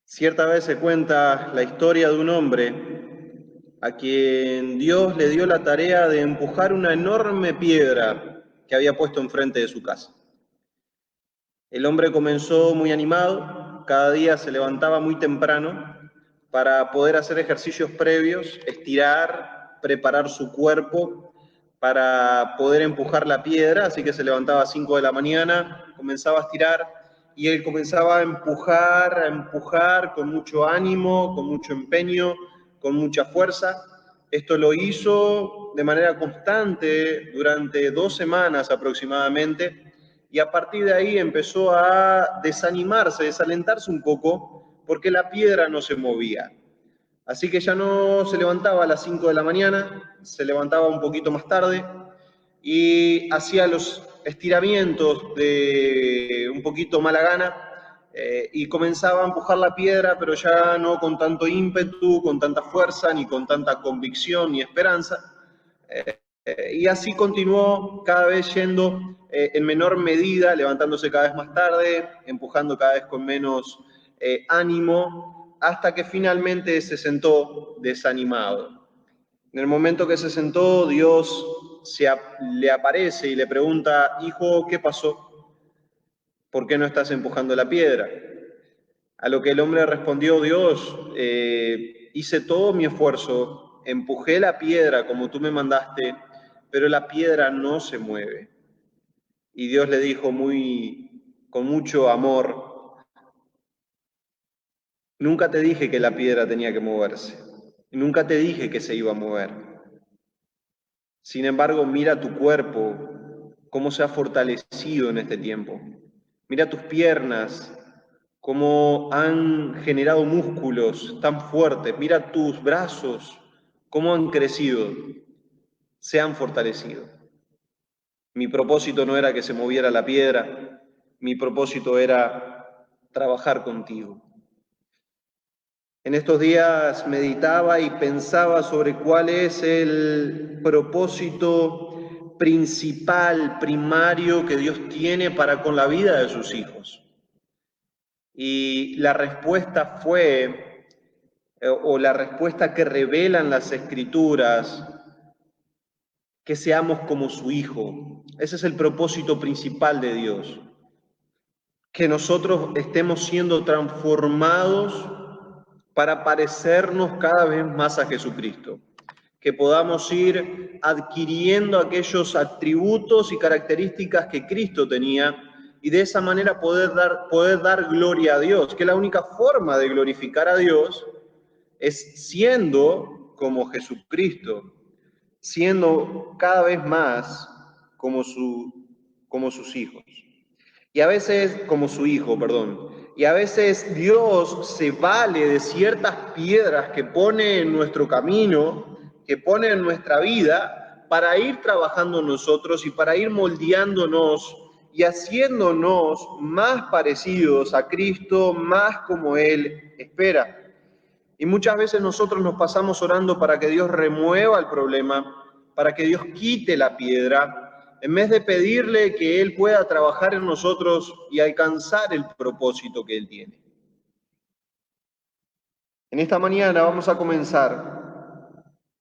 Cierta vez se cuenta la historia de un hombre a quien Dios le dio la tarea de empujar una enorme piedra que había puesto enfrente de su casa. El hombre comenzó muy animado, cada día se levantaba muy temprano para poder hacer ejercicios previos, estirar, preparar su cuerpo para poder empujar la piedra, así que se levantaba a 5 de la mañana, comenzaba a estirar y él comenzaba a empujar con mucho ánimo, con mucho empeño, con mucha fuerza. Esto lo hizo de manera constante durante 2 semanas aproximadamente, y a partir de ahí empezó a desanimarse, desalentarse un poco, porque la piedra no se movía. Así que ya no se levantaba a las 5 de la mañana, se levantaba un poquito más tarde y hacía los estiramientos de un poquito mala gana, y comenzaba a empujar la piedra, pero ya no con tanto ímpetu, con tanta fuerza, ni con tanta convicción ni esperanza. Y así continuó cada vez yendo en menor medida, levantándose cada vez más tarde, empujando cada vez con menos ánimo, hasta que finalmente se sentó desanimado. En el momento que se sentó, Dios le aparece y le pregunta: hijo, ¿qué pasó? ¿Por qué no estás empujando la piedra? A lo que el hombre respondió: Dios, hice todo mi esfuerzo, empujé la piedra como tú me mandaste, pero la piedra no se mueve. Y Dios le dijo con mucho amor: nunca te dije que la piedra tenía que moverse, nunca te dije que se iba a mover. Sin embargo, mira tu cuerpo, cómo se ha fortalecido en este tiempo. Mira tus piernas, cómo han generado músculos tan fuertes. Mira tus brazos, cómo han crecido, se han fortalecido. Mi propósito no era que se moviera la piedra, mi propósito era trabajar contigo. En estos días meditaba y pensaba sobre cuál es el propósito principal, primario que Dios tiene para con la vida de sus hijos. Y la respuesta fue, o la respuesta que revelan las Escrituras, que seamos como su Hijo. Ese es el propósito principal de Dios. Que nosotros estemos siendo transformados para parecernos cada vez más a Jesucristo. Que podamos ir adquiriendo aquellos atributos y características que Cristo tenía, y de esa manera poder dar gloria a Dios, que la única forma de glorificar a Dios es siendo como Jesucristo, siendo cada vez más como sus hijos. Y a veces, como su hijo, perdón. Y a veces Dios se vale de ciertas piedras que pone en nuestro camino, que pone en nuestra vida, para ir trabajando nosotros y para ir moldeándonos y haciéndonos más parecidos a Cristo, más como Él espera. Y muchas veces nosotros nos pasamos orando para que Dios remueva el problema, para que Dios quite la piedra, en vez de pedirle que Él pueda trabajar en nosotros y alcanzar el propósito que Él tiene. En esta mañana vamos a comenzar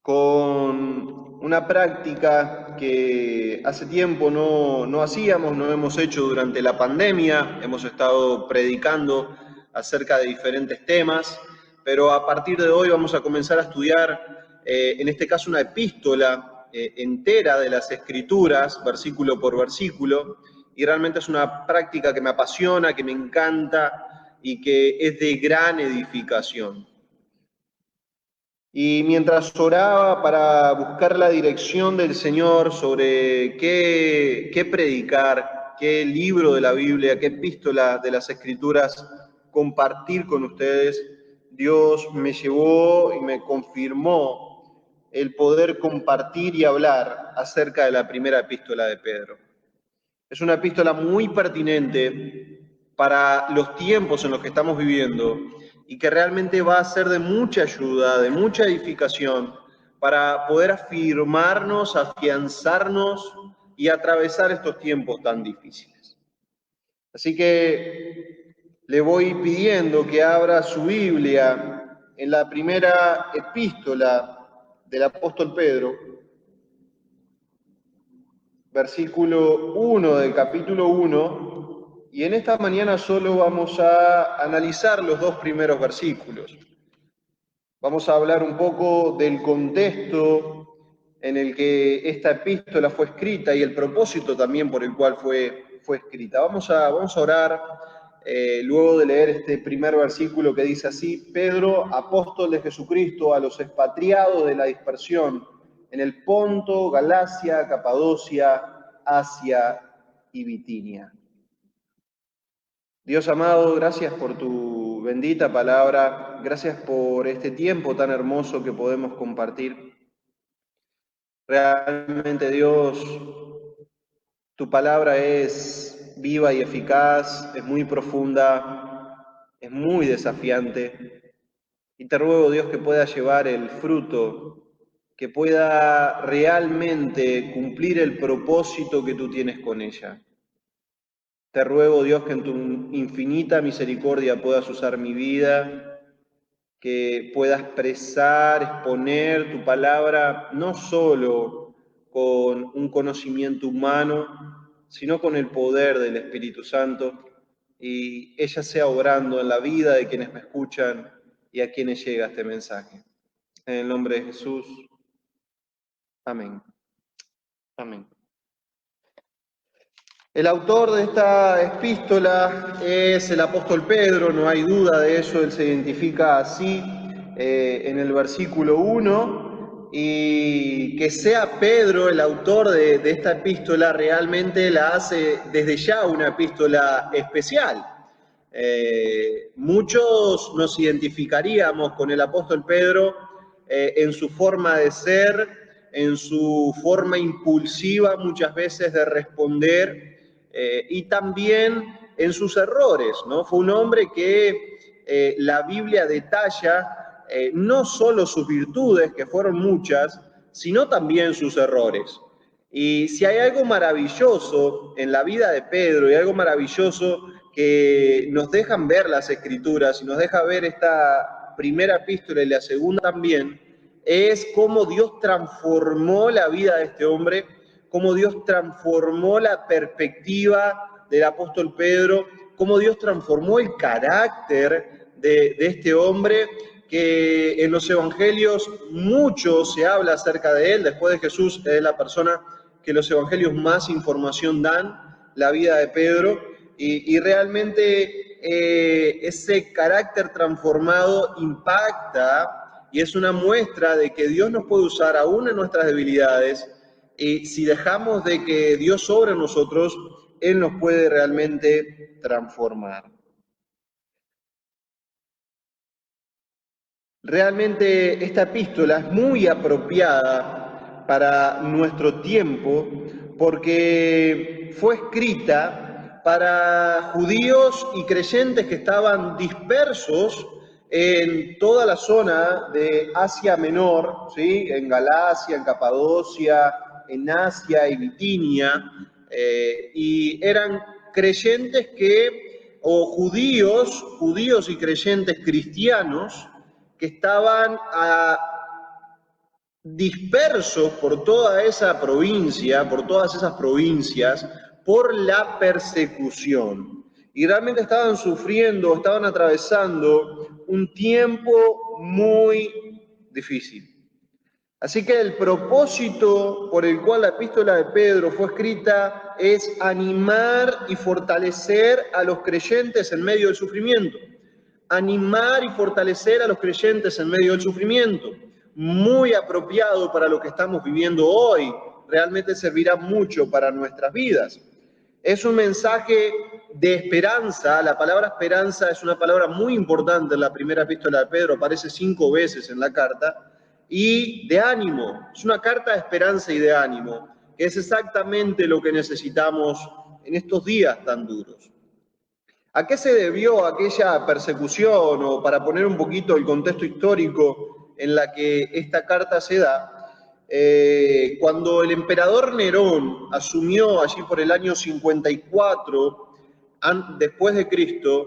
con una práctica que hace tiempo no hacíamos, no hemos hecho durante la pandemia. Hemos estado predicando acerca de diferentes temas, pero a partir de hoy vamos a comenzar a estudiar, en este caso, una epístola entera de las Escrituras, versículo por versículo, y realmente es una práctica que me apasiona, que me encanta y que es de gran edificación. Y mientras oraba para buscar la dirección del Señor sobre qué predicar, qué libro de la Biblia, qué epístola de las Escrituras compartir con ustedes, Dios me llevó y me confirmó el poder compartir y hablar acerca de la primera epístola de Pedro. Es una epístola muy pertinente para los tiempos en los que estamos viviendo, y que realmente va a ser de mucha ayuda, de mucha edificación, para poder afirmarnos, afianzarnos y atravesar estos tiempos tan difíciles. Así que le voy pidiendo que abra su Biblia en la primera epístola del apóstol Pedro, versículo 1 del capítulo 1, y en esta mañana solo vamos a analizar los dos primeros versículos. Vamos a hablar un poco del contexto en el que esta epístola fue escrita y el propósito también por el cual fue escrita. Vamos a orar luego de leer este primer versículo que dice así: Pedro, apóstol de Jesucristo, a los expatriados de la dispersión en el Ponto, Galacia, Capadocia, Asia y Bitinia. Dios amado, gracias por tu bendita palabra, gracias por este tiempo tan hermoso que podemos compartir. Realmente, Dios, tu palabra es viva y eficaz, es muy profunda, es muy desafiante. Y te ruego, Dios, que pueda llevar el fruto, que pueda realmente cumplir el propósito que tú tienes con ella. Te ruego, Dios, que en tu infinita misericordia puedas usar mi vida, que pueda expresar, exponer tu palabra, no solo con un conocimiento humano, sino con el poder del Espíritu Santo, y ella sea obrando en la vida de quienes me escuchan y a quienes llega este mensaje. En el nombre de Jesús. Amén. Amén. El autor de esta epístola es el apóstol Pedro, no hay duda de eso, él se identifica así en el versículo 1, y que sea Pedro el autor de esta epístola realmente la hace desde ya una epístola especial. Muchos nos identificaríamos con el apóstol Pedro en su forma de ser, en su forma impulsiva muchas veces de responder, y también en sus errores, ¿no? Fue un hombre que la Biblia detalla no solo sus virtudes, que fueron muchas, sino también sus errores. Y si hay algo maravilloso en la vida de Pedro y algo maravilloso que nos dejan ver las Escrituras y nos deja ver esta primera epístola y la segunda también, es cómo Dios transformó la vida de este hombre, cómo Dios transformó la perspectiva del apóstol Pedro, cómo Dios transformó el carácter de este hombre, que en los evangelios mucho se habla acerca de él. Después de Jesús es la persona que los evangelios más información dan, la vida de Pedro, y realmente ese carácter transformado impacta y es una muestra de que Dios nos puede usar aún en nuestras debilidades, y si dejamos de que Dios obre en nosotros, Él nos puede realmente transformar. Realmente esta epístola es muy apropiada para nuestro tiempo porque fue escrita para judíos y creyentes que estaban dispersos en toda la zona de Asia Menor, ¿sí? En Galacia, en Capadocia, en Asia y Bitinia, y eran creyentes o judíos y creyentes cristianos, que estaban dispersos por toda esa provincia, por todas esas provincias, por la persecución. Y realmente estaban sufriendo, estaban atravesando un tiempo muy difícil. Así que el propósito por el cual la epístola de Pedro fue escrita es animar y fortalecer a los creyentes en medio del sufrimiento. Animar y fortalecer a los creyentes en medio del sufrimiento. Muy apropiado para lo que estamos viviendo hoy. Realmente servirá mucho para nuestras vidas. Es un mensaje de esperanza. La palabra esperanza es una palabra muy importante en la primera epístola de Pedro. Aparece 5 veces en la carta. Y de ánimo. Es una carta de esperanza y de ánimo, que es exactamente lo que necesitamos en estos días tan duros. ¿A qué se debió aquella persecución? O para poner un poquito el contexto histórico en la que esta carta se da, cuando el emperador Nerón asumió allí por el año 54 después de Cristo,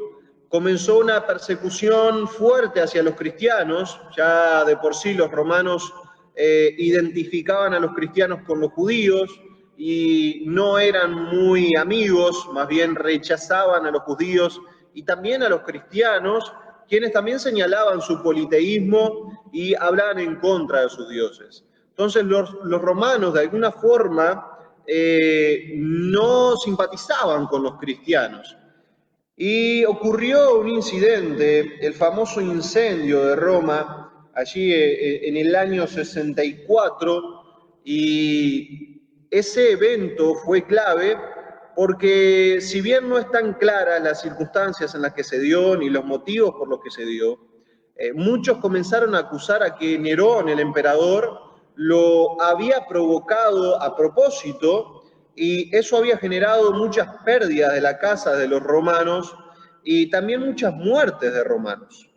comenzó una persecución fuerte hacia los cristianos. Ya de por sí los romanos identificaban a los cristianos con los judíos y no eran muy amigos, más bien rechazaban a los judíos y también a los cristianos, quienes también señalaban su politeísmo y hablaban en contra de sus dioses. Entonces los romanos de alguna forma no simpatizaban con los cristianos. Y ocurrió un incidente, el famoso incendio de Roma, allí en el año 64, y ese evento fue clave porque si bien no están claras las circunstancias en las que se dio ni los motivos por los que se dio, muchos comenzaron a acusar a que Nerón, el emperador, lo había provocado a propósito y eso había generado muchas pérdidas de la casa de los romanos y también muchas muertes de romanos.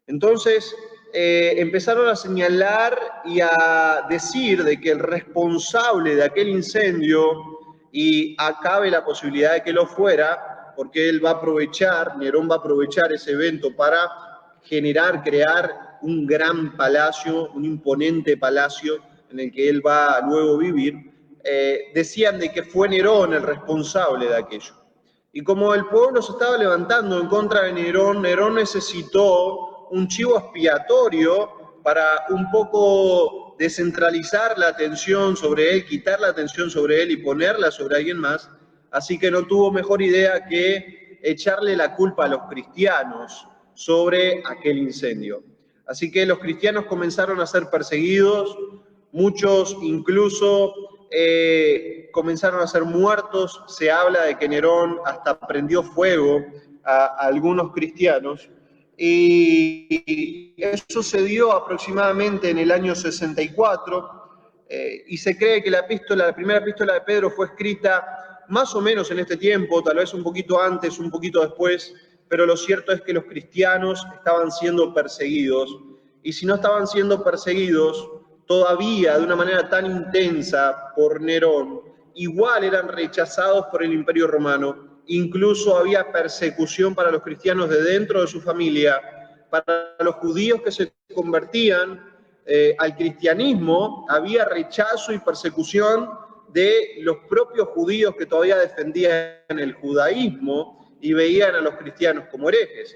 Entonces empezaron a señalar y a decir de que el responsable de aquel incendio, y acabe la posibilidad de que lo fuera, porque él va a aprovechar, Nerón va a aprovechar ese evento para crear un gran palacio, un imponente palacio en el que él va a luego vivir. Decían de que fue Nerón el responsable de aquello. Y como el pueblo se estaba levantando en contra de Nerón, Nerón necesitó un chivo expiatorio para un poco descentralizar la atención sobre él, quitar la atención sobre él y ponerla sobre alguien más. Así que no tuvo mejor idea que echarle la culpa a los cristianos sobre aquel incendio. Así que los cristianos comenzaron a ser perseguidos, muchos incluso comenzaron a ser muertos. Se habla de que Nerón hasta prendió fuego a algunos cristianos, y eso sucedió aproximadamente en el año 64, y se cree que la primera epístola de Pedro fue escrita más o menos en este tiempo, tal vez un poquito antes, un poquito después, pero lo cierto es que los cristianos estaban siendo perseguidos, y si no estaban siendo perseguidos todavía de una manera tan intensa por Nerón, igual eran rechazados por el Imperio Romano. Incluso había persecución para los cristianos de dentro de su familia, para los judíos que se convertían al cristianismo, había rechazo y persecución de los propios judíos que todavía defendían el judaísmo y veían a los cristianos como herejes.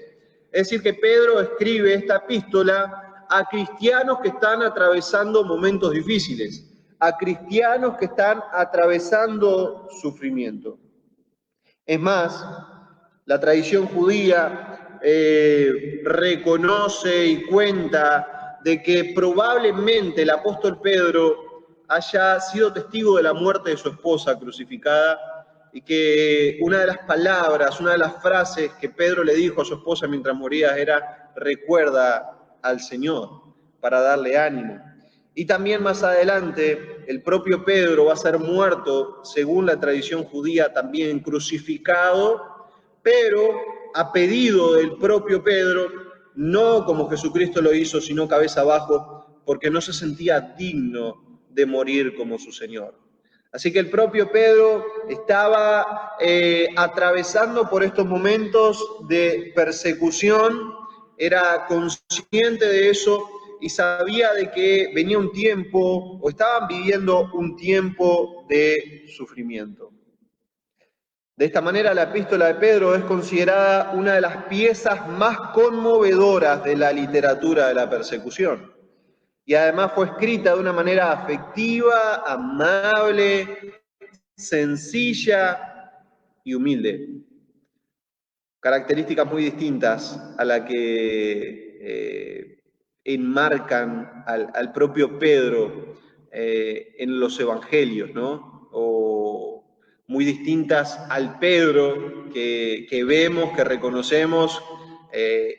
Es decir, que Pedro escribe esta epístola a cristianos que están atravesando momentos difíciles, a cristianos que están atravesando sufrimiento. Es más, la tradición judía reconoce y cuenta de que probablemente el apóstol Pedro haya sido testigo de la muerte de su esposa crucificada, y que una de las palabras, una de las frases que Pedro le dijo a su esposa mientras moría era: recuerda al Señor, para darle ánimo. Y también más adelante, el propio Pedro va a ser muerto, según la tradición judía, también crucificado, pero a pedido del propio Pedro, no como Jesucristo lo hizo, sino cabeza abajo, porque no se sentía digno de morir como su Señor. Así que el propio Pedro estaba atravesando por estos momentos de persecución, era consciente de eso y sabía de que venía un tiempo, o estaban viviendo un tiempo de sufrimiento. De esta manera, la epístola de Pedro es considerada una de las piezas más conmovedoras de la literatura de la persecución. Y además fue escrita de una manera afectiva, amable, sencilla y humilde. Características muy distintas a la que enmarcan al propio Pedro en los evangelios, ¿no? O muy distintas al Pedro que vemos, que reconocemos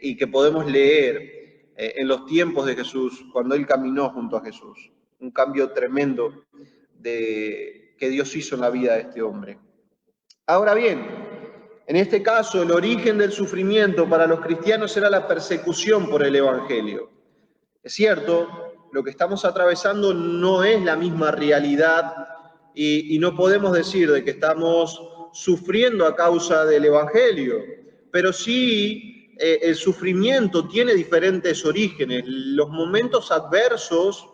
y que podemos leer en los tiempos de Jesús, cuando él caminó junto a Jesús. Un cambio tremendo que Dios hizo en la vida de este hombre. Ahora bien, en este caso, el origen del sufrimiento para los cristianos era la persecución por el Evangelio. Es cierto, lo que estamos atravesando no es la misma realidad y no podemos decir de que estamos sufriendo a causa del Evangelio, pero sí el sufrimiento tiene diferentes orígenes, los momentos adversos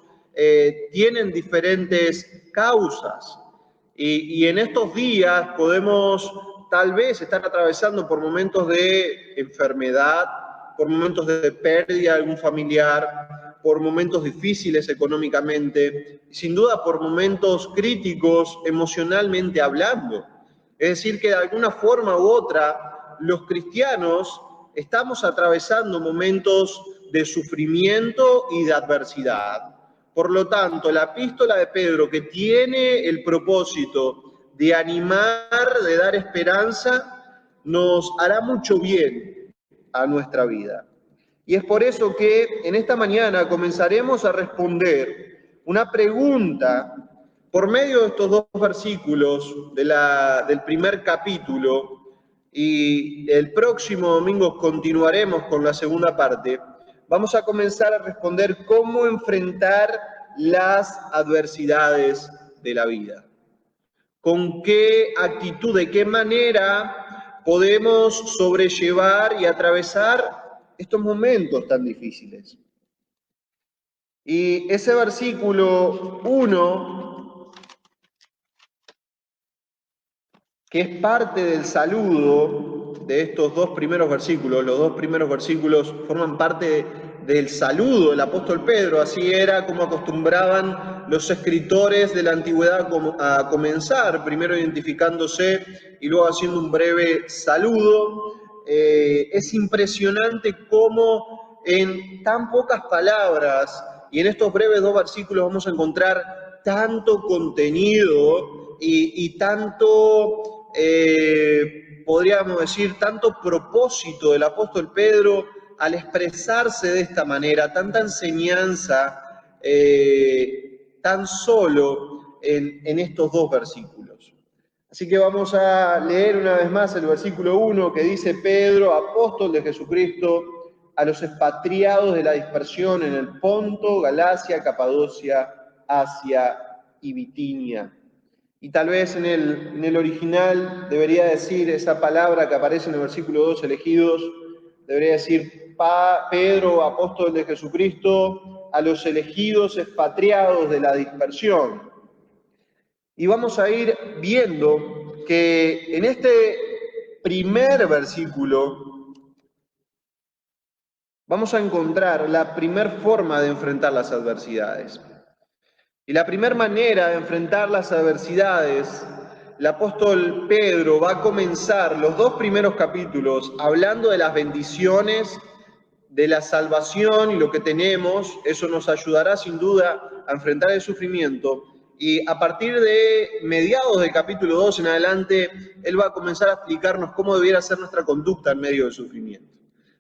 tienen diferentes causas. Y en estos días podemos tal vez estar atravesando por momentos de enfermedad, por momentos de pérdida de algún familiar, por momentos difíciles económicamente, sin duda por momentos críticos emocionalmente hablando. Es decir, que de alguna forma u otra, los cristianos estamos atravesando momentos de sufrimiento y de adversidad. Por lo tanto, la epístola de Pedro, que tiene el propósito de animar, de dar esperanza, nos hará mucho bien a nuestra vida. Y es por eso que en esta mañana comenzaremos a responder una pregunta por medio de estos dos versículos del primer capítulo, y el próximo domingo continuaremos con la segunda parte. Vamos a comenzar a responder cómo enfrentar las adversidades de la vida. ¿Con qué actitud, de qué manera podemos sobrellevar y atravesar estos momentos tan difíciles? Y ese versículo 1, que es parte del saludo de estos dos primeros versículos, los dos primeros versículos forman parte del saludo del apóstol Pedro, así era como acostumbraban los escritores de la antigüedad a comenzar, primero identificándose y luego haciendo un breve saludo. Es impresionante cómo en tan pocas palabras y en estos breves dos versículos vamos a encontrar tanto contenido y tanto, podríamos decir, tanto propósito del apóstol Pedro al expresarse de esta manera, tanta enseñanza tan solo en estos dos versículos. Así que vamos a leer una vez más el versículo 1 que dice: Pedro, apóstol de Jesucristo, a los expatriados de la dispersión en el Ponto, Galacia, Capadocia, Asia y Bitinia. Y tal vez en el original debería decir esa palabra que aparece en el versículo 2, elegidos, debería decir Pedro, apóstol de Jesucristo, a los elegidos expatriados de la dispersión. Y vamos a ir viendo que en este primer versículo vamos a encontrar la primera forma de enfrentar las adversidades. Y la primera manera de enfrentar las adversidades, el apóstol Pedro va a comenzar los dos primeros capítulos hablando de las bendiciones, de la salvación y lo que tenemos. Eso nos ayudará sin duda a enfrentar el sufrimiento. Y a partir de mediados del capítulo 2 en adelante, él va a comenzar a explicarnos cómo debiera ser nuestra conducta en medio del sufrimiento.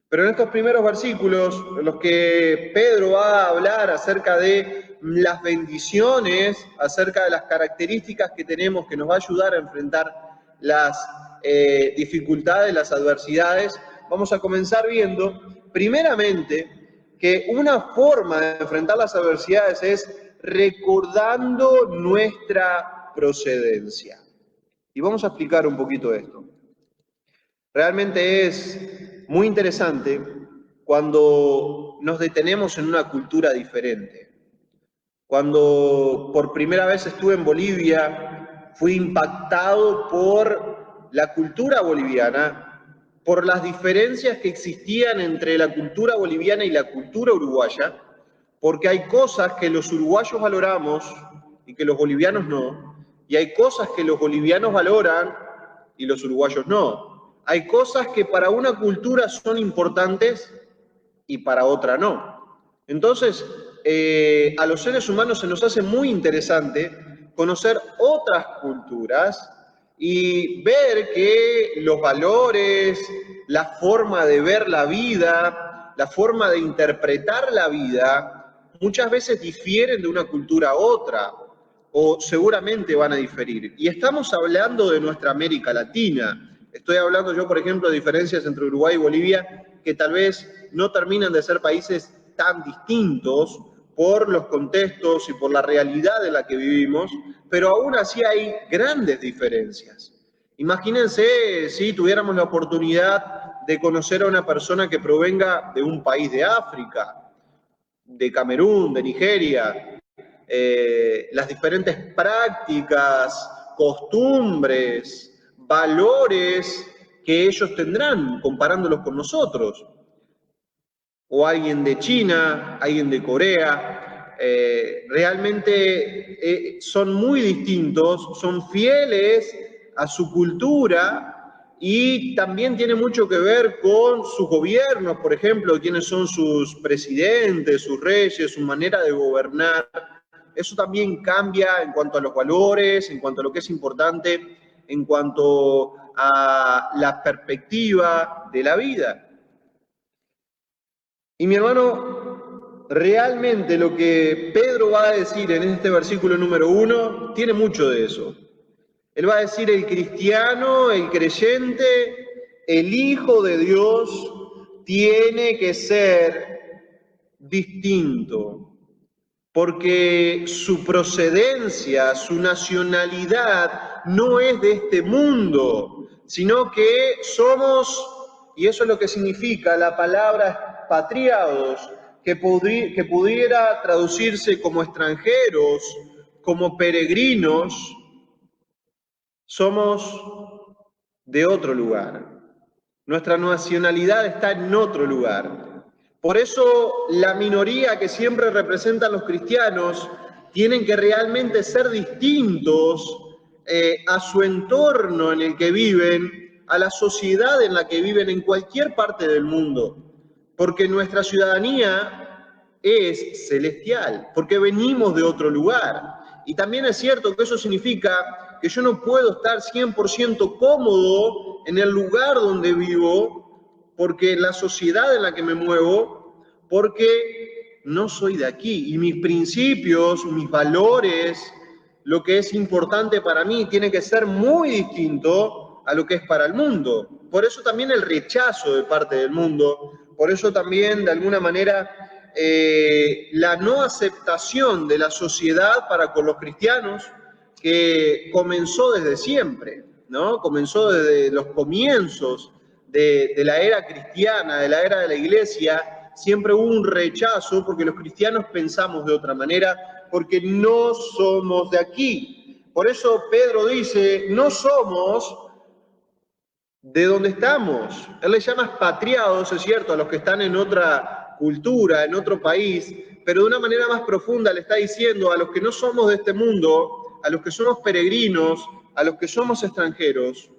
Pero en estos primeros versículos, en los que Pedro va a hablar acerca de las bendiciones, acerca de las características que tenemos que nos va a ayudar a enfrentar las dificultades, las adversidades, vamos a comenzar viendo, primeramente, que una forma de enfrentar las adversidades es recordando nuestra procedencia. Y vamos a explicar un poquito esto. Realmente es muy interesante cuando nos detenemos en una cultura diferente. Cuando por primera vez estuve en Bolivia, fui impactado por la cultura boliviana, por las diferencias que existían entre la cultura boliviana y la cultura uruguaya, porque hay cosas que los uruguayos valoramos y que los bolivianos no, y hay cosas que los bolivianos valoran y los uruguayos no. Hay cosas que para una cultura son importantes y para otra no. Entonces, a los seres humanos se nos hace muy interesante conocer otras culturas y ver que los valores, la forma de ver la vida, la forma de interpretar la vida, muchas veces difieren de una cultura a otra, o seguramente van a diferir. Y estamos hablando de nuestra América Latina. Estoy hablando yo, por ejemplo, de diferencias entre Uruguay y Bolivia, que tal vez no terminan de ser países tan distintos por los contextos y por la realidad en la que vivimos, pero aún así hay grandes diferencias. Imagínense si tuviéramos la oportunidad de conocer a una persona que provenga de un país de África, de Camerún, de Nigeria, las diferentes prácticas, costumbres, valores que ellos tendrán comparándolos con nosotros. O alguien de China, alguien de Corea, realmente son muy distintos, son fieles a su cultura y también tiene mucho que ver con sus gobiernos, por ejemplo, quiénes son sus presidentes, sus reyes, su manera de gobernar. Eso también cambia en cuanto a los valores, en cuanto a lo que es importante, en cuanto a la perspectiva de la vida. Y mi hermano, realmente lo que Pedro va a decir en este versículo número 1 tiene mucho de eso. Él va a decir el cristiano, el creyente, el Hijo de Dios tiene que ser distinto, porque su procedencia, su nacionalidad no es de este mundo, sino que somos, y eso es lo que significa la palabra expatriados, que pudiera traducirse como extranjeros, como peregrinos, somos de otro lugar. Nuestra nacionalidad está en otro lugar. Por eso la minoría que siempre representan los cristianos tienen que realmente ser distintos a su entorno en el que viven, a la sociedad en la que viven en cualquier parte del mundo, porque nuestra ciudadanía es celestial, porque venimos de otro lugar. Y también es cierto que eso significa que yo no puedo estar 100% cómodo en el lugar donde vivo, porque la sociedad en la que me muevo, porque no soy de aquí. Y mis principios, mis valores, lo que es importante para mí, tiene que ser muy distinto a lo que es para el mundo. Por eso también el rechazo de parte del mundo, por eso también de alguna manera la no aceptación de la sociedad para con los cristianos, que comenzó desde siempre, ¿no? Comenzó desde los comienzos de la era cristiana, de la era de la iglesia. Siempre hubo un rechazo porque los cristianos pensamos de otra manera, porque no somos de aquí. Por eso Pedro dice, no somos de donde estamos. Él le llama expatriados, es cierto, a los que están en otra cultura, en otro país, pero de una manera más profunda le está diciendo a los que no somos de este mundo, a los que somos peregrinos, a los que somos extranjeros,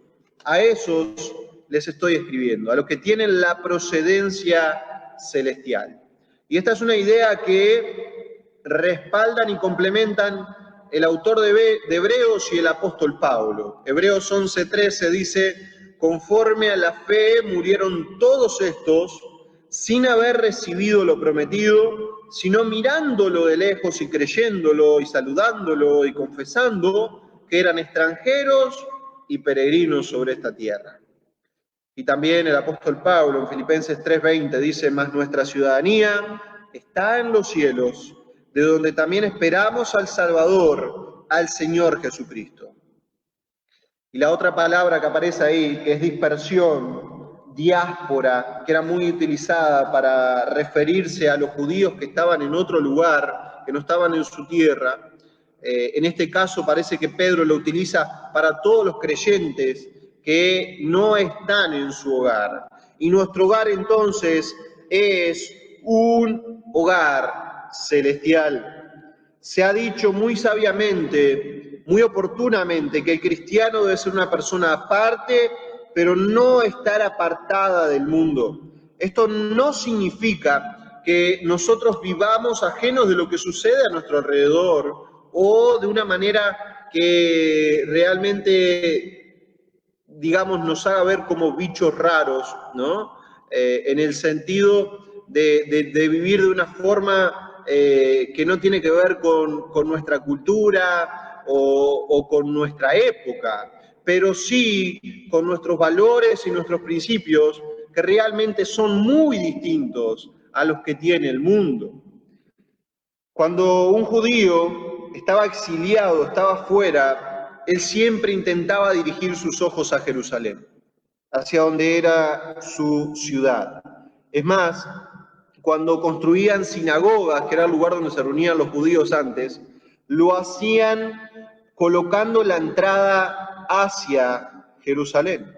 a esos les estoy escribiendo, a los que tienen la procedencia celestial. Y esta es una idea que respaldan y complementan el autor de Hebreos y el apóstol Pablo. Hebreos 11:13 dice, conforme a la fe murieron todos estos sin haber recibido lo prometido, sino mirándolo de lejos y creyéndolo y saludándolo y confesando que eran extranjeros y peregrinos sobre esta tierra. Y también el apóstol Pablo en Filipenses 3:20 dice, mas nuestra ciudadanía está en los cielos, de donde también esperamos al Salvador, al Señor Jesucristo. Y la otra palabra que aparece ahí, que es dispersión, diáspora, que era muy utilizada para referirse a los judíos que estaban en otro lugar, que no estaban en su tierra. En este caso parece que Pedro lo utiliza para todos los creyentes que no están en su hogar. Y nuestro hogar entonces es un hogar celestial. Se ha dicho muy sabiamente, muy oportunamente, que el cristiano debe ser una persona aparte, pero no estar apartada del mundo. Esto no significa que nosotros vivamos ajenos de lo que sucede a nuestro alrededor o de una manera que realmente, digamos, nos haga ver como bichos raros, ¿no? En el sentido de vivir de una forma que no tiene que ver con nuestra cultura o con nuestra época, pero sí con nuestros valores y nuestros principios que realmente son muy distintos a los que tiene el mundo. Cuando un judío estaba exiliado, estaba fuera, él siempre intentaba dirigir sus ojos a Jerusalén. hacia donde era su ciudad. Es más, cuando construían sinagogas, que era el lugar donde se reunían los judíos antes, lo hacían colocando la entrada hacia Jerusalén,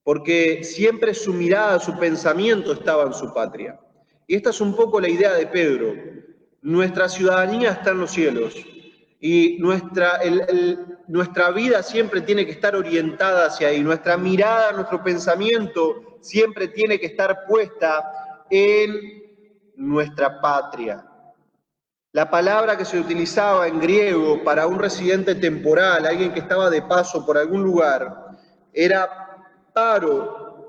porque siempre su mirada, su pensamiento estaba en su patria. Y esta es un poco la idea de Pedro. Nuestra ciudadanía está en los cielos y nuestra vida siempre tiene que estar orientada hacia ahí. Nuestra mirada, nuestro pensamiento siempre tiene que estar puesta en nuestra patria. La palabra que se utilizaba en griego para un residente temporal, alguien que estaba de paso por algún lugar, era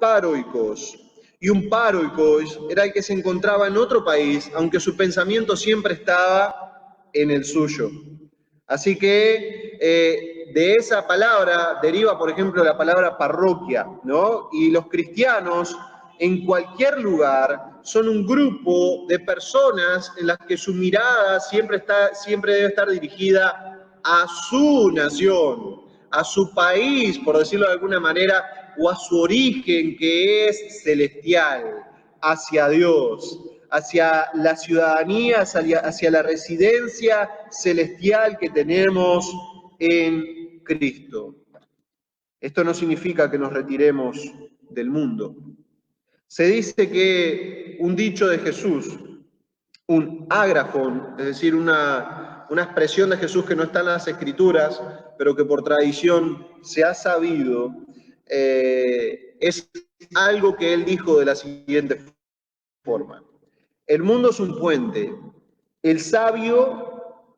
paroikos. Y un paroikos era el que se encontraba en otro país, aunque su pensamiento siempre estaba en el suyo. Así que de esa palabra deriva, por ejemplo, la palabra parroquia, ¿no? Y los cristianos en cualquier lugar son un grupo de personas en las que su mirada siempre debe estar dirigida a su nación, a su país, por decirlo de alguna manera, o a su origen que es celestial, hacia Dios, hacia la ciudadanía, hacia la residencia celestial que tenemos en Cristo. Esto no significa que nos retiremos del mundo. Se dice que un dicho de Jesús, un ágrafon, es decir, una expresión de Jesús que no está en las Escrituras, pero que por tradición se ha sabido, es algo que él dijo de la siguiente forma. El mundo es un puente, el sabio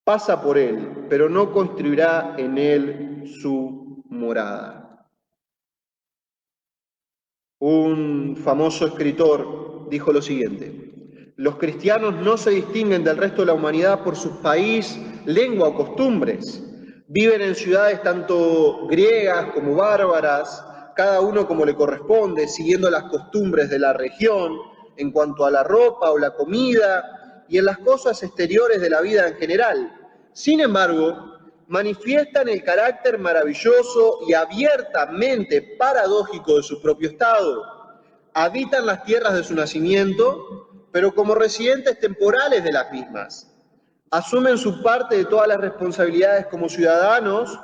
pasa por él, pero no construirá en él su morada. Un famoso escritor dijo lo siguiente: los cristianos no se distinguen del resto de la humanidad por su país, lengua o costumbres. Viven en ciudades tanto griegas como bárbaras, cada uno como le corresponde, siguiendo las costumbres de la región en cuanto a la ropa o la comida y en las cosas exteriores de la vida en general. Sin embargo, manifiestan el carácter maravilloso y abiertamente paradójico de su propio estado. Habitan las tierras de su nacimiento, pero como residentes temporales de las mismas. Asumen su parte de todas las responsabilidades como ciudadanos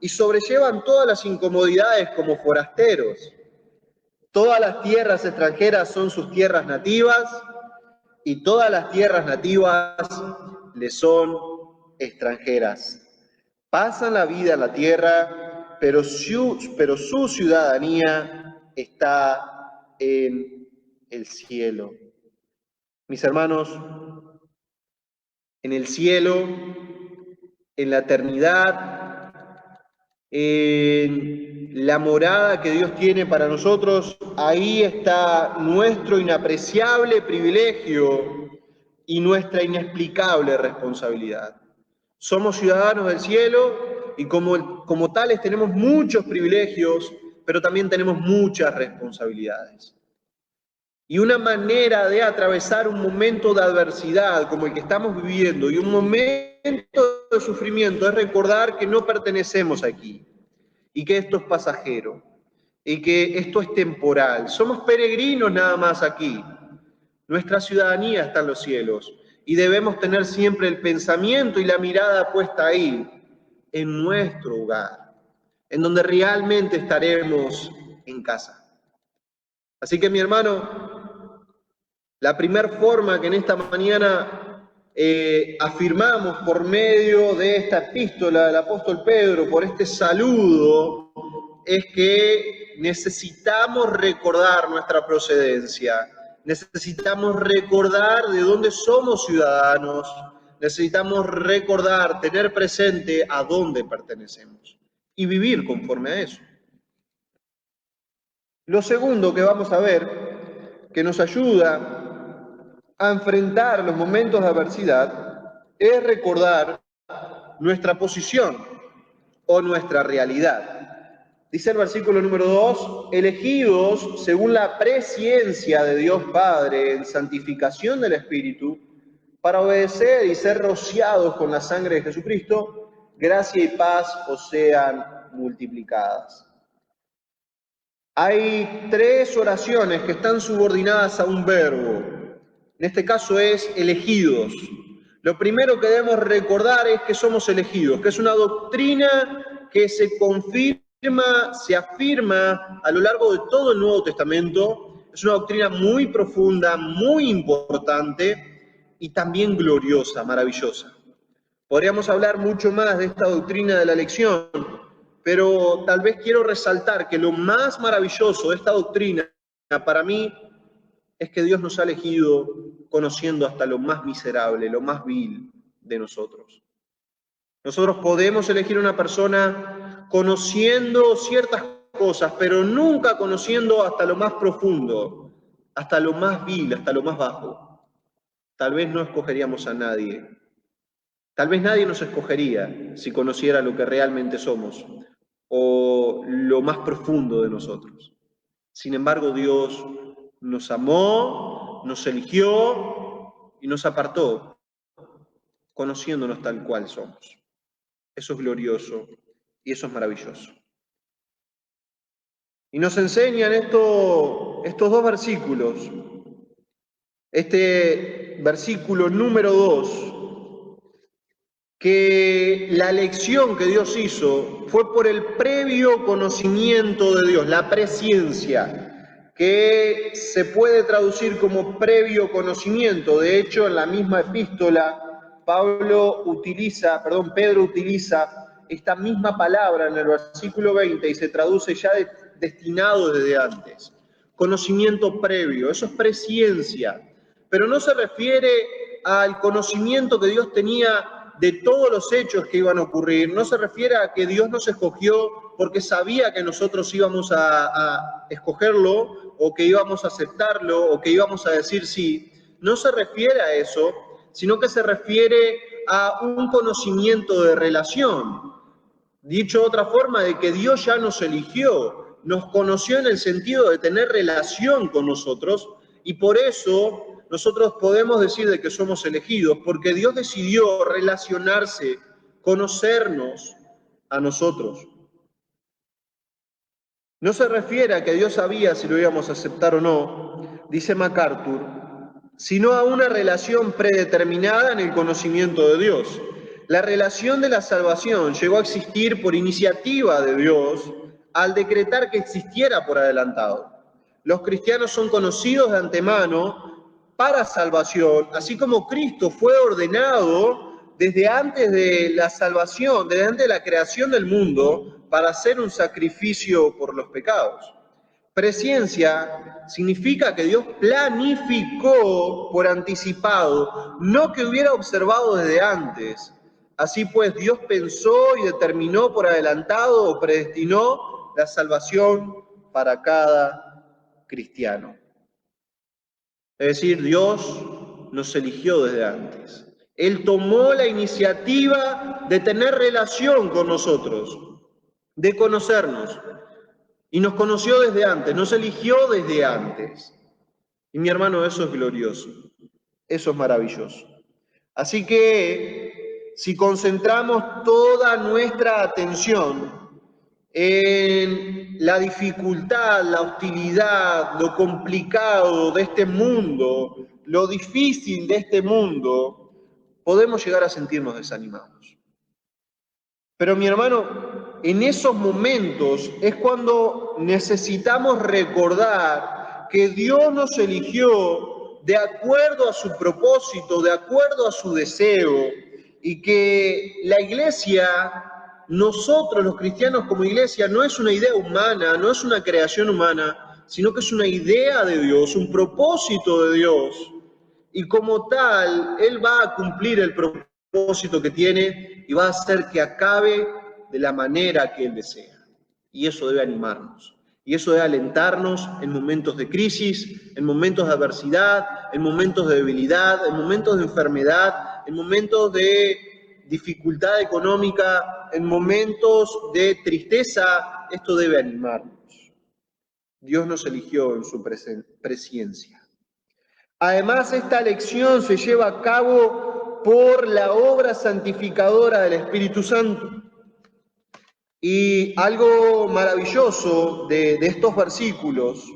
y sobrellevan todas las incomodidades como forasteros. Todas las tierras extranjeras son sus tierras nativas y todas las tierras nativas le son extranjeras. Pasan la vida en la tierra, pero su ciudadanía está en el cielo. Mis hermanos, en el cielo, en la eternidad, en la morada que Dios tiene para nosotros, ahí está nuestro inapreciable privilegio y nuestra inexplicable responsabilidad. Somos ciudadanos del cielo y como tales tenemos muchos privilegios, pero también tenemos muchas responsabilidades. Y una manera de atravesar un momento de adversidad como el que estamos viviendo y un momento de sufrimiento es recordar que no pertenecemos aquí y que esto es pasajero y que esto es temporal. Somos peregrinos nada más aquí. Nuestra ciudadanía está en los cielos y debemos tener siempre el pensamiento y la mirada puesta ahí, en nuestro hogar, en donde realmente estaremos en casa. Así que, mi hermano, la primera forma que en esta mañana afirmamos por medio de esta epístola del apóstol Pedro, por este saludo, es que necesitamos recordar nuestra procedencia, necesitamos recordar de dónde somos ciudadanos, necesitamos recordar, tener presente a dónde pertenecemos y vivir conforme a eso. Lo segundo que vamos a ver, que nos ayuda a enfrentar los momentos de adversidad, es recordar nuestra posición o nuestra realidad. Dice el versículo número 2, elegidos según la presciencia de Dios Padre en santificación del Espíritu, para obedecer y ser rociados con la sangre de Jesucristo, gracia y paz os sean multiplicadas. Hay 3 oraciones que están subordinadas a un verbo. En este caso es elegidos. Lo primero que debemos recordar es que somos elegidos, que es una doctrina que se confirma, se afirma a lo largo de todo el Nuevo Testamento. Es una doctrina muy profunda, muy importante y también gloriosa, maravillosa. Podríamos hablar mucho más de esta doctrina de la elección, pero tal vez quiero resaltar que lo más maravilloso de esta doctrina para mí es que Dios nos ha elegido conociendo hasta lo más miserable, lo más vil de nosotros. Nosotros podemos elegir una persona conociendo ciertas cosas, pero nunca conociendo hasta lo más profundo, hasta lo más vil, hasta lo más bajo. Tal vez no escogeríamos a nadie. Tal vez nadie nos escogería si conociera lo que realmente somos o lo más profundo de nosotros. Sin embargo, Dios nos amó, nos eligió y nos apartó, conociéndonos tal cual somos. Eso es glorioso y eso es maravilloso. Y nos enseñan estos 2 versículos. Este versículo número 2, que la elección que Dios hizo fue por el previo conocimiento de Dios, la presciencia, que se puede traducir como previo conocimiento. De hecho, en la misma epístola, Pedro utiliza esta misma palabra en el versículo 20 y se traduce ya destinado desde antes. Conocimiento previo, eso es presciencia, pero no se refiere al conocimiento que Dios tenía de todos los hechos que iban a ocurrir. No se refiere a que Dios nos escogió porque sabía que nosotros íbamos a escogerlo o que íbamos a aceptarlo o que íbamos a decir sí. No se refiere a eso, sino que se refiere a un conocimiento de relación. Dicho de otra forma, de que Dios ya nos eligió, nos conoció en el sentido de tener relación con nosotros y por eso nosotros podemos decir de que somos elegidos, porque Dios decidió relacionarse, conocernos a nosotros. No se refiere a que Dios sabía si lo íbamos a aceptar o no, dice MacArthur, sino a una relación predeterminada en el conocimiento de Dios. La relación de la salvación llegó a existir por iniciativa de Dios al decretar que existiera por adelantado. Los cristianos son conocidos de antemano para salvación, así como Cristo fue ordenado desde antes de la salvación, desde antes de la creación del mundo, para hacer un sacrificio por los pecados. Presciencia significa que Dios planificó por anticipado, no que hubiera observado desde antes. Así pues, Dios pensó y determinó por adelantado o predestinó la salvación para cada cristiano. Es decir, Dios nos eligió desde antes. Él tomó la iniciativa de tener relación con nosotros, de conocernos. Y nos conoció desde antes, nos eligió desde antes. Y mi hermano, eso es glorioso, eso es maravilloso. Así que si concentramos toda nuestra atención en la dificultad, la hostilidad, lo complicado de este mundo, lo difícil de este mundo, podemos llegar a sentirnos desanimados. Pero mi hermano, en esos momentos es cuando necesitamos recordar que Dios nos eligió de acuerdo a su propósito, de acuerdo a su deseo, y que la iglesia, nosotros los cristianos como iglesia, no es una idea humana, no es una creación humana, sino que es una idea de Dios, un propósito de Dios. Y como tal, Él va a cumplir el propósito que tiene y va a hacer que acabe de la manera que Él desea. Y eso debe animarnos. Y eso debe alentarnos en momentos de crisis, en momentos de adversidad, en momentos de debilidad, en momentos de enfermedad, en momentos de dificultad económica, en momentos de tristeza. Esto debe animarnos. Dios nos eligió en su presciencia. Además, esta elección se lleva a cabo por la obra santificadora del Espíritu Santo. Y algo maravilloso de estos versículos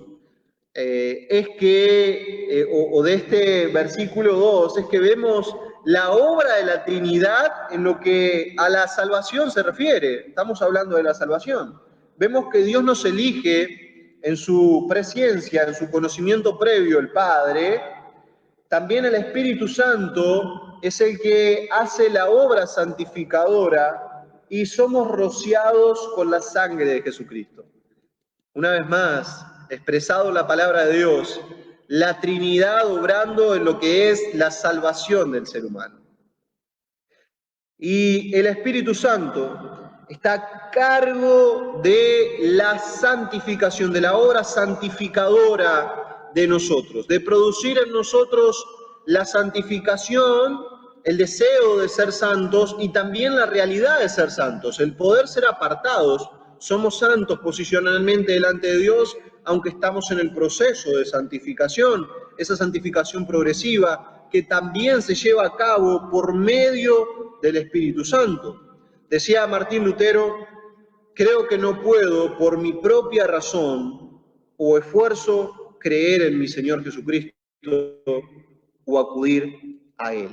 es que, o de este versículo 2, es que vemos la obra de la Trinidad en lo que a la salvación se refiere. Estamos hablando de la salvación. Vemos que Dios nos elige en su presciencia, en su conocimiento previo, el Padre. También el Espíritu Santo es el que hace la obra santificadora y somos rociados con la sangre de Jesucristo. Una vez más, expresado la palabra de Dios, la Trinidad obrando en lo que es la salvación del ser humano. Y el Espíritu Santo está a cargo de la santificación, de la obra santificadora de nosotros, de producir en nosotros la santificación, el deseo de ser santos y también la realidad de ser santos, el poder ser apartados. Somos santos posicionalmente delante de Dios, aunque estamos en el proceso de santificación, esa santificación progresiva que también se lleva a cabo por medio del Espíritu Santo. Decía Martín Lutero, creo que no puedo por mi propia razón o esfuerzo creer en mi Señor Jesucristo o acudir a Él.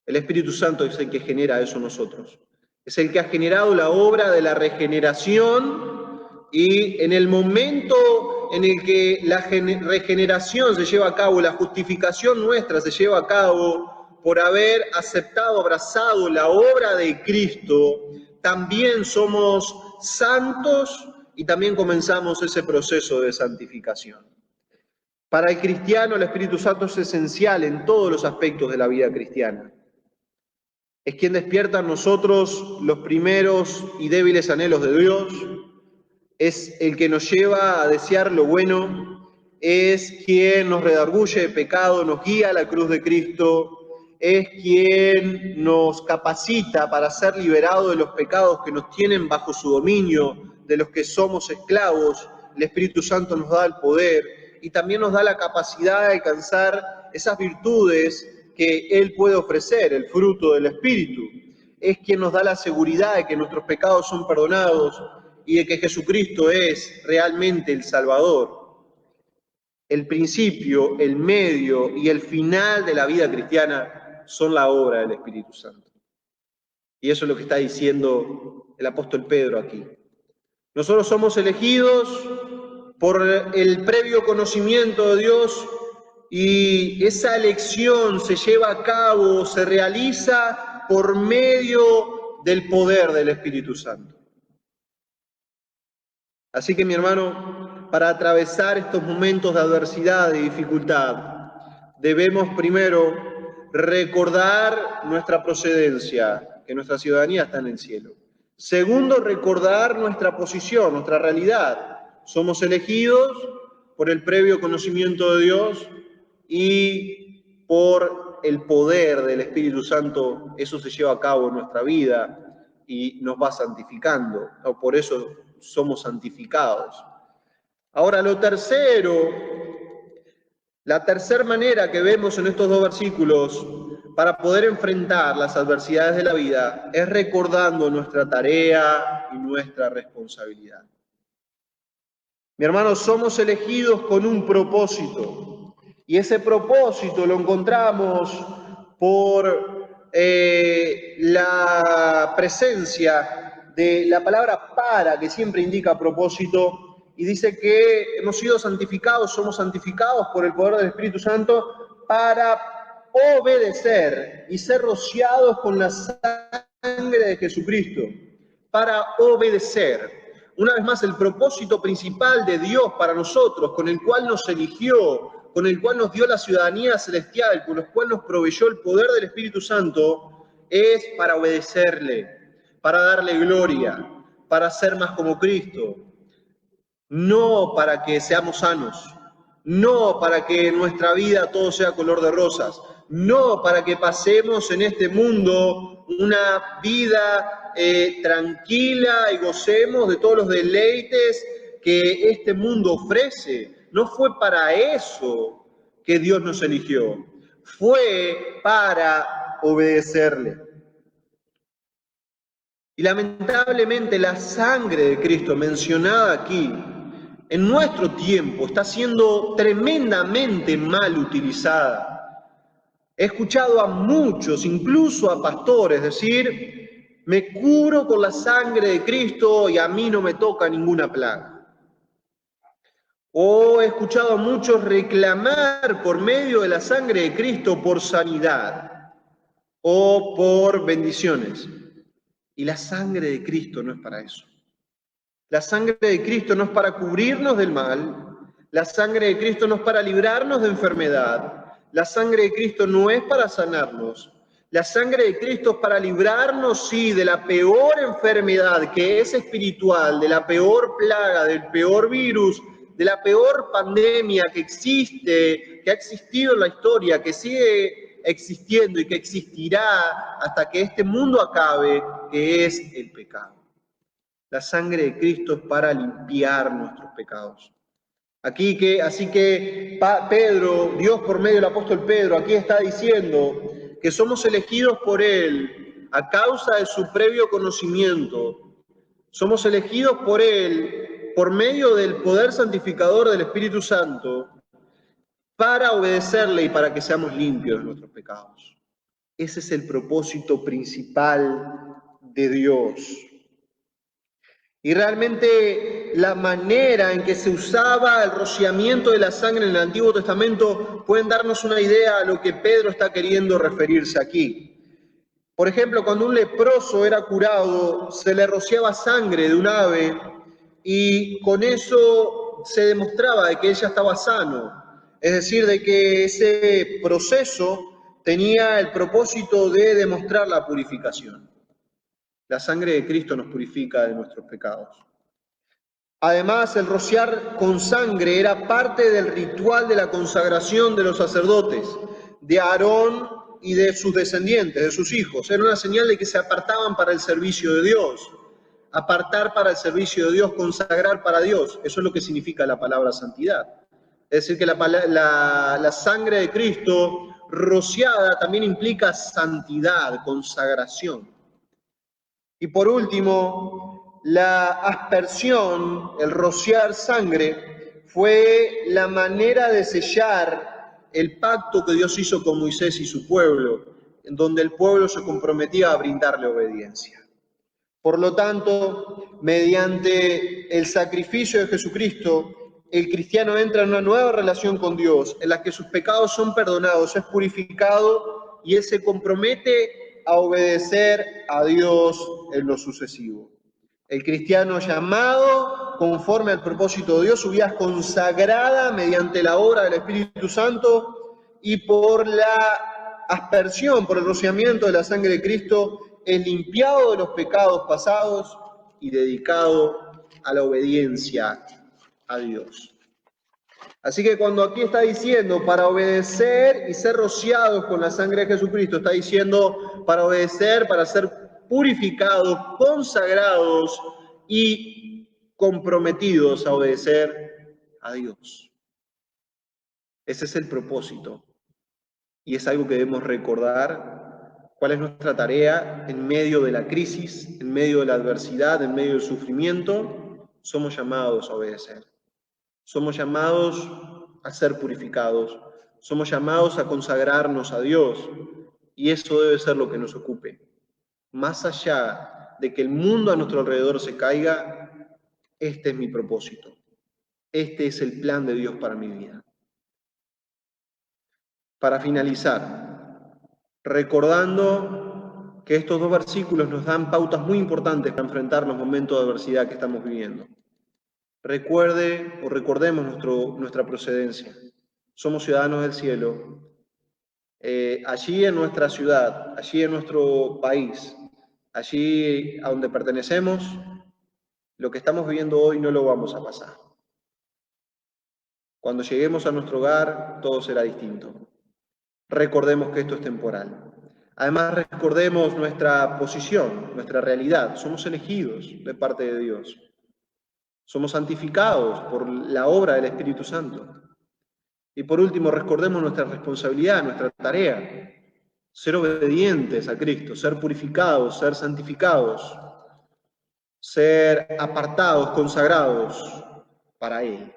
El Espíritu Santo es el que genera eso en nosotros. Es el que ha generado la obra de la regeneración y en el momento en el que la regeneración se lleva a cabo, la justificación nuestra se lleva a cabo por haber aceptado, abrazado la obra de Cristo, también somos santos y también comenzamos ese proceso de santificación. Para el cristiano, el Espíritu Santo es esencial en todos los aspectos de la vida cristiana. Es quien despierta en nosotros los primeros y débiles anhelos de Dios, es el que nos lleva a desear lo bueno, es quien nos redarguye de pecado, nos guía a la cruz de Cristo, es quien nos capacita para ser liberados de los pecados que nos tienen bajo su dominio, de los que somos esclavos. El Espíritu Santo nos da el poder y también nos da la capacidad de alcanzar esas virtudes que Él puede ofrecer, el fruto del Espíritu. Es quien nos da la seguridad de que nuestros pecados son perdonados y de que Jesucristo es realmente el Salvador. El principio, el medio y el final de la vida cristiana son la obra del Espíritu Santo. Y eso es lo que está diciendo el apóstol Pedro aquí. Nosotros somos elegidos por el previo conocimiento de Dios y esa elección se lleva a cabo, se realiza por medio del poder del Espíritu Santo. Así que, mi hermano, para atravesar estos momentos de adversidad y dificultad, debemos primero recordar nuestra procedencia, que nuestra ciudadanía está en el cielo. Segundo, recordar nuestra posición, nuestra realidad. Somos elegidos por el previo conocimiento de Dios y por el poder del Espíritu Santo. Eso se lleva a cabo en nuestra vida y nos va santificando. Por eso somos santificados. Ahora, lo tercero, la tercera manera que vemos en estos dos versículos para poder enfrentar las adversidades de la vida es recordando nuestra tarea y nuestra responsabilidad. Mi hermano, somos elegidos con un propósito y ese propósito lo encontramos por la presencia de la palabra para, que siempre indica propósito, y dice que hemos sido santificados, somos santificados por el poder del Espíritu Santo para obedecer y ser rociados con la sangre de Jesucristo, para obedecer. Una vez más, el propósito principal de Dios para nosotros, con el cual nos eligió, con el cual nos dio la ciudadanía celestial, con el cual nos proveyó el poder del Espíritu Santo, es para obedecerle, para darle gloria, para ser más como Cristo. No para que seamos sanos, no para que en nuestra vida todo sea color de rosas, no para que pasemos en este mundo una vida tranquila y gocemos de todos los deleites que este mundo ofrece. No fue para eso que Dios nos eligió, fue para obedecerle. Y lamentablemente la sangre de Cristo mencionada aquí, en nuestro tiempo, está siendo tremendamente mal utilizada. He escuchado a muchos, incluso a pastores, decir, me cubro con la sangre de Cristo y a mí no me toca ninguna plaga. O he escuchado a muchos reclamar por medio de la sangre de Cristo por sanidad o por bendiciones. Y la sangre de Cristo no es para eso. La sangre de Cristo no es para cubrirnos del mal. La sangre de Cristo no es para librarnos de enfermedad. La sangre de Cristo no es para sanarnos. La sangre de Cristo es para librarnos, sí, de la peor enfermedad que es espiritual, de la peor plaga, del peor virus, de la peor pandemia que existe, que ha existido en la historia, que sigue existiendo y que existirá hasta que este mundo acabe, que es el pecado. La sangre de Cristo es para limpiar nuestros pecados. Así que Pedro, Dios por medio del apóstol Pedro, aquí está diciendo que somos elegidos por Él a causa de su previo conocimiento. Somos elegidos por Él por medio del poder santificador del Espíritu Santo para obedecerle y para que seamos limpios de nuestros pecados. Ese es el propósito principal de Dios. Y realmente la manera en que se usaba el rociamiento de la sangre en el Antiguo Testamento pueden darnos una idea a lo que Pedro está queriendo referirse aquí. Por ejemplo, cuando un leproso era curado, se le rociaba sangre de un ave y con eso se demostraba de que ella estaba sano. Es decir, de que ese proceso tenía el propósito de demostrar la purificación. La sangre de Cristo nos purifica de nuestros pecados. Además, el rociar con sangre era parte del ritual de la consagración de los sacerdotes, de Aarón y de sus descendientes, de sus hijos. Era una señal de que se apartaban para el servicio de Dios. Apartar para el servicio de Dios, consagrar para Dios. Eso es lo que significa la palabra santidad. Es decir, que la sangre de Cristo rociada también implica santidad, consagración. Y por último, la aspersión, el rociar sangre, fue la manera de sellar el pacto que Dios hizo con Moisés y su pueblo, en donde el pueblo se comprometía a brindarle obediencia. Por lo tanto, mediante el sacrificio de Jesucristo, el cristiano entra en una nueva relación con Dios, en la que sus pecados son perdonados, es purificado y él se compromete a obedecer a Dios en lo sucesivo. El cristiano llamado conforme al propósito de Dios, su vida es consagrada mediante la obra del Espíritu Santo y por la aspersión, por el rociamiento de la sangre de Cristo, es limpiado de los pecados pasados y dedicado a la obediencia a Dios. Así que cuando aquí está diciendo para obedecer y ser rociados con la sangre de Jesucristo, está diciendo para obedecer, para ser purificados, consagrados y comprometidos a obedecer a Dios. Ese es el propósito. Y es algo que debemos recordar, cuál es nuestra tarea en medio de la crisis, en medio de la adversidad, en medio del sufrimiento. Somos llamados a obedecer. Somos llamados a ser purificados. Somos llamados a consagrarnos a Dios. Y eso debe ser lo que nos ocupe. Más allá de que el mundo a nuestro alrededor se caiga, este es mi propósito. Este es el plan de Dios para mi vida. Para finalizar, recordando que estos dos versículos nos dan pautas muy importantes para enfrentar los momentos de adversidad que estamos viviendo. Recuerde o recordemos nuestra procedencia. Somos ciudadanos del cielo. Allí en nuestra ciudad, allí en nuestro país, allí a donde pertenecemos, lo que estamos viviendo hoy no lo vamos a pasar. Cuando lleguemos a nuestro hogar, todo será distinto. Recordemos que esto es temporal. Además, recordemos nuestra posición, nuestra realidad. Somos elegidos de parte de Dios. Somos santificados por la obra del Espíritu Santo. Y por último, recordemos nuestra responsabilidad, nuestra tarea. Ser obedientes a Cristo, ser purificados, ser santificados. ser apartados, consagrados para Él.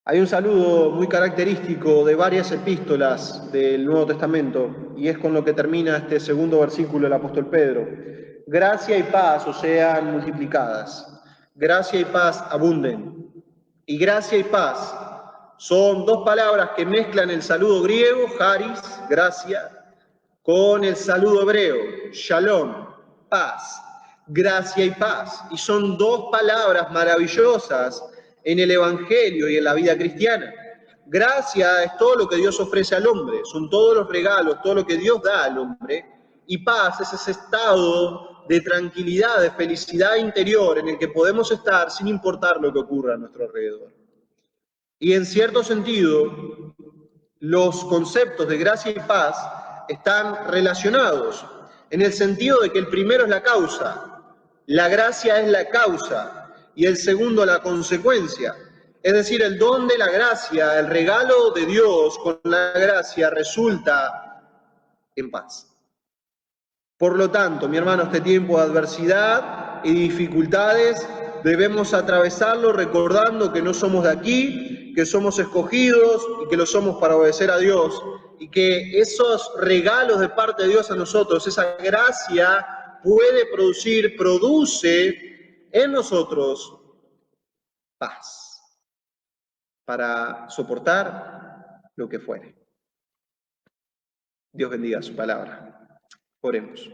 Hay un saludo muy característico de varias epístolas del Nuevo Testamento, y es con lo que termina este segundo versículo del apóstol Pedro. Gracia y paz os sean multiplicadas, gracia y paz abunden. Y gracia y paz son dos palabras que mezclan el saludo griego, charis, gracia, con el saludo hebreo, shalom, paz, gracia y paz. Y son dos palabras maravillosas en el Evangelio y en la vida cristiana. Gracia es todo lo que Dios ofrece al hombre, son todos los regalos, todo lo que Dios da al hombre. Y paz es ese estado de tranquilidad, de felicidad interior en el que podemos estar sin importar lo que ocurra a nuestro alrededor. Y en cierto sentido, los conceptos de gracia y paz están relacionados, en el sentido de que el primero es la causa, la gracia es la causa y el segundo la consecuencia. Es decir, el don de la gracia, el regalo de Dios con la gracia resulta en paz. Por lo tanto, mi hermano, este tiempo de adversidad y dificultades debemos atravesarlo recordando que no somos de aquí, que somos escogidos y que lo somos para obedecer a Dios, y que esos regalos de parte de Dios a nosotros, esa gracia produce en nosotros paz para soportar lo que fuere. Dios bendiga su palabra. Oremos.